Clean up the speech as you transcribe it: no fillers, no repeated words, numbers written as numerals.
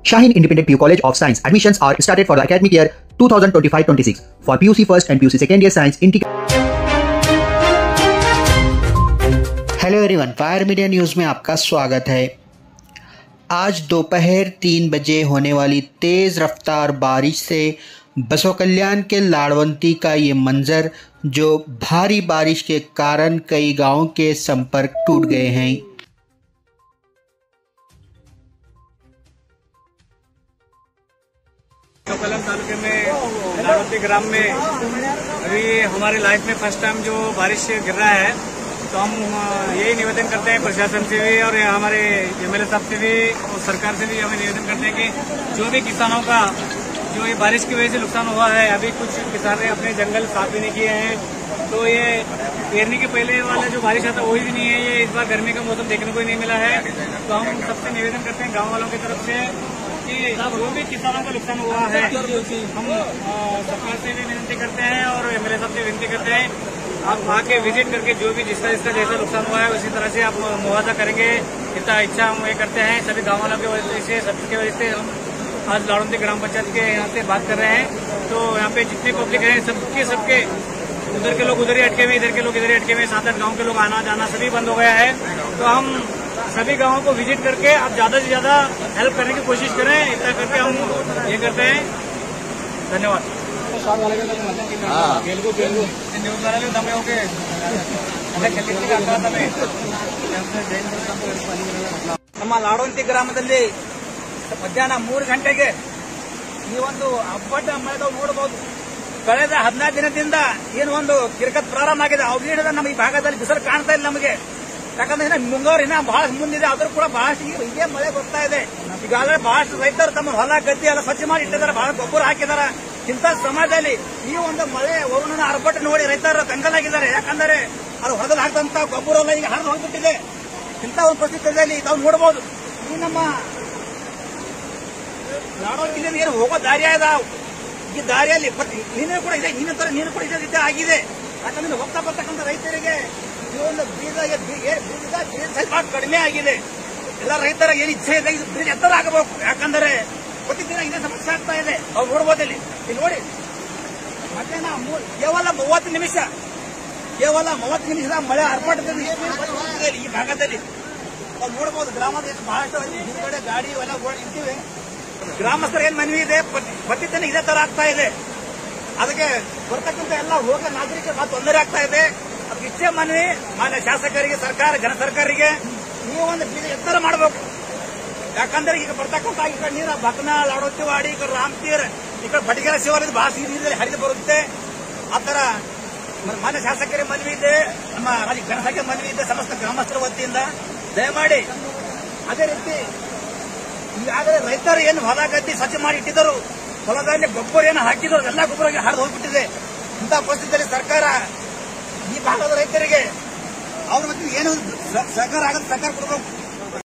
Shaheen Independent PU College of Science. Admissions are started for the academic year 2025-26 for PUC first and PUC second year science hello everyone, fire media news में आपका स्वागत है। आज दोपहर 3 बजे होने वाली तेज़ रफ्तार बारिश से बसव कल्याण के लाड़वंती का ये मंजर, जो भारी बारिश के कारण कई गांवों के संपर्क टूट गए हैं। कलम तालुके में लाड़वंती ग्राम में अभी हमारे लाइफ में फर्स्ट टाइम जो बारिश गिर रहा है, तो हम यही निवेदन करते हैं प्रशासन से भी और हमारे एमएलए साहब से भी और सरकार से भी हमें निवेदन करते हैं कि जो भी किसानों का जो ये बारिश की वजह से नुकसान हुआ है, अभी कुछ किसान ने अपने जंगल साफ भी नहीं किए हैं, तो ये पेरने के पहले वाला जो बारिश आता वही भी नहीं है। ये इस बार गर्मी का मौसम देखने को ही नहीं मिला है, तो हम सबसे निवेदन करते हैं गाँव वालों की तरफ से कि जो भी किसानों का नुकसान हुआ है, हम सरकार से भी विनती करते हैं और एमएलए साहब से विनती करते हैं, आप आके विजिट करके जो भी जिसका जैसा नुकसान हुआ है उसी तरह से आप मुआवजा करेंगे, इतना इच्छा हम ये करते हैं। सभी गाँव वालों की वजह से, सबकी वजह से हम आज लाड़वंती ग्राम पंचायत के यहाँ से बात कर रहे हैं। तो यहाँ पे जितने पब्लिक है सबके उधर के लोग उधर ही अटके हुए, इधर के लोग इधर ही अटके हुए, 7-8 गाँव के लोग आना जाना सभी बंद हो गया है। तो हम सभी गाँवों को विजिट करके आप ज्यादा से ज्यादा हेल्प करने की कोशिश करें, इतना करके हम ये करते हैं। धन्यवाद। ನಮ್ಮ ಲಾಡವಂತಿ ಗ್ರಾಮದಲ್ಲಿ ಮಧ್ಯಾಹ್ನ 3 ಗಂಟೆಗೆ ಈ ಒಂದು ಅಬ್ಬಡ್ಡ ಮಳೆಗಳು ನೋಡಬಹುದು. ಕಳೆದ 14 ದಿನದಿಂದ ಏನು ಒಂದು ಕಿರಿಕತ್ ಪ್ರಾರಂಭ ಆಗಿದೆ. ಅವಧಿಯಿಂದ ನಮ್ಮ ಈ ಭಾಗದಲ್ಲಿ ಬಿಸಿಲು ಕಾಣ್ತಾ ಇಲ್ಲ ನಮಗೆ, ಯಾಕಂದ್ರೆ ಮುಂಗಾರು ಇನ್ನ ಬಹಳ ಮುಂದಿದೆ, ಆದ್ರೂ ಕೂಡ ಬಹಳಷ್ಟು ಇದೇ ಮಳೆ ಬರ್ತಾ ಇದೆ. ಈಗಾಗಲೇ ಬಹಳಷ್ಟು ರೈತರು ತಮ್ಮ ಹೊಲ ಗದ್ದೆ ಎಲ್ಲ ಸ್ವಚ್ಛ ಮಾಡಿ ಇಟ್ಟಿದ್ದಾರೆ, ಬಹಳ ಗೊಬ್ಬರ ಹಾಕಿದ್ದಾರೆ. ಇಂಥ ಸಮಾಜದಲ್ಲಿ ಈ ಒಂದು ಮಳೆ ವರುಣನ ಅರ್ಭಟ ನೋಡಿ ರೈತರು ಕಂಗಾಲಾಗಿದ್ದಾರೆ, ಯಾಕಂದರೆ ಅದು ಹೊರಗಡೆ ಹಾಕಿದಂತ ಗೊಬ್ಬರ ಎಲ್ಲ ಈಗ ಹರಿದು ಹೋಗ್ಬಿಟ್ಟಿದೆ. ಇಂಥ ಒಂದು ಪರಿಸ್ಥಿತಿಯಲ್ಲಿ ತಾವು ನೋಡಬಹುದು. ಈ ನಮ್ಮ ಲಾಡವಂತಿಯಿಂದ ಏನು ಹೋಗೋ ದಾರಿ ಇದೆ, ಈ ದಾರಿಯಲ್ಲಿ ನೀನು ಕೂಡ ಇದೆ, ನೀನು ಕೂಡ ಇದೇ ಆಗಿದೆ. ಯಾಕಂದ್ರೆ ಹೋಗ್ತಾ ಬರ್ತಕ್ಕಂಥ ರೈತರಿಗೆ ಈ ಒಂದು ಬೀಜ ಸ್ವಲ್ಪ ಕಡಿಮೆ ಆಗಿದೆ. ಎಲ್ಲ ರೈತರ ಏನು ಇಚ್ಛೆ ಇದೆ, ಇದು ಬೀಜ ಎತ್ತರ ಆಗಬೇಕು, ಯಾಕಂದ್ರೆ ಪ್ರತಿದಿನ ಇದೇ ಸಮಸ್ಯೆ ಆಗ್ತಾ ಇದೆ. ಅವ್ರು ನೋಡಬಹುದು ಇಲ್ಲಿ ನೋಡಿ, ಮಧ್ಯಾಹ್ನ ಕೇವಲ 30 ನಿಮಿಷದ ಮಳೆ ಆರ್ಭಟದಲ್ಲಿ ಈ ಭಾಗದಲ್ಲಿ ಅವ್ರು ನೋಡಬಹುದು. ಗ್ರಾಮದ ಬಹಳಷ್ಟು ಹಿಂದ್ಗಡೆ ಗಾಡಿ ಎಲ್ಲ ನಿಂತಿವೆ. ಗ್ರಾಮಸ್ಥರ ಏನ್ ಮನವಿ ಇದೆ, ಪ್ರತಿದಿನ ಇದೇ ತರ ಆಗ್ತಾ ಇದೆ. ಅದಕ್ಕೆ ಬರ್ತಕ್ಕಂಥ ಎಲ್ಲ ಹೋಗ ನಾಗರಿಕರಿಗೆ ಬಹಳ ತೊಂದರೆ ಆಗ್ತಾ ಇದೆ. ಅದಕ್ಕೆ ಇಚ್ಛೆ ಮನವಿ ಮಾನ್ಯ ಶಾಸಕರಿಗೆ, ಸರ್ಕಾರ, ಜನ ಸರ್ಕಾರಿಗೆ ನೀವು ಒಂದು ಬೀಜ ಎತ್ತರ ಮಾಡಬೇಕು. ಯಾಕಂದ್ರೆ ಈಗ ಬರ್ತಕ್ಕಂಥ ಈ ಕಡೆ ನೀರು ಬಕನ, ಲಾಡೋತಿವಾಡಿ, ಈ ಕಡೆ ರಾಮತೀರ್, ಈ ಕಡೆ ಬಟಗೆರೆ ಶಿವಾಲಯದ ಬಹಳ ನೀರಲ್ಲಿ ಹರಿದು ಬರುತ್ತೆ. ಆ ತರ ಮಾನ್ಯ ಶಾಸಕರಿಗೆ ಮನವಿ ಇದೆ, ನಮ್ಮ ರಾಜ್ಯ ಜನಸಂಖ್ಯೆ ಮನವಿ ಇದೆ, ಸಮಸ್ತ ಗ್ರಾಮಸ್ಥರ ವತಿಯಿಂದ ದಯಮಾಡಿ ಅದೇ ರೀತಿ ಈಗಾಗಲೇ ರೈತರು ಏನು ಹೊಲ ಗದ್ದೆ ಸ್ವಚ್ಛ ಮಾಡಿ ಇಟ್ಟಿದ್ದರು, ಹೊಲದಲ್ಲಿ ಗೊಬ್ಬರ ಏನು ಹಾಕಿದ್ರು ಎಲ್ಲ ಗೊಬ್ಬರ ಹರಿದು ಹೋಗ್ಬಿಟ್ಟಿದೆ. ಇಂಥ ಪರಿಸ್ಥಿತಿಯಲ್ಲಿ ಸರ್ಕಾರ ಈ ಭಾಗದ ರೈತರಿಗೆ ಅವ್ರ ಮತ್ತೆ ಏನು ಸಹಕಾರ ಆಗೋದು ಸರ್ಕಾರ ಕೊಡಬೇಕು.